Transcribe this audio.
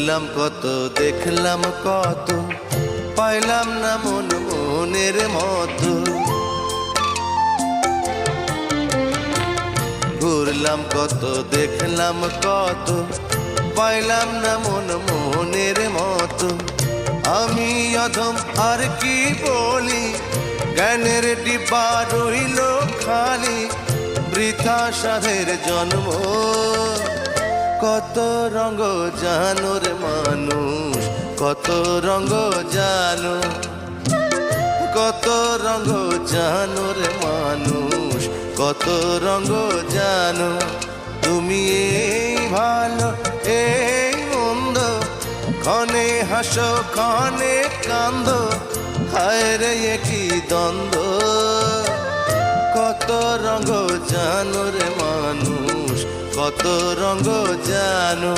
ঘুরলাম কত দেখলাম কত, পাইলাম না মন মনের মতো। ঘুরলাম কত দেখলাম কত, পাইলাম না মন মনের মতো। আমি অধম আর কি বলি, জ্ঞানের ডিব্বা রইল খালি, বৃথা সাধের জন্ম। কত রঙ জানো রে মানুষ, কত রঙ জানো, কত রঙ জানো রে মানুষ, কত রঙ জানো। তুমি এই ভালো এই মন্দ, ক্ষণে হাসো ক্ষণে কান্দো, হায় রে কি দ্বন্দ্ব। কত রঙ জানো রে মানুষ, কত রঙ জানো।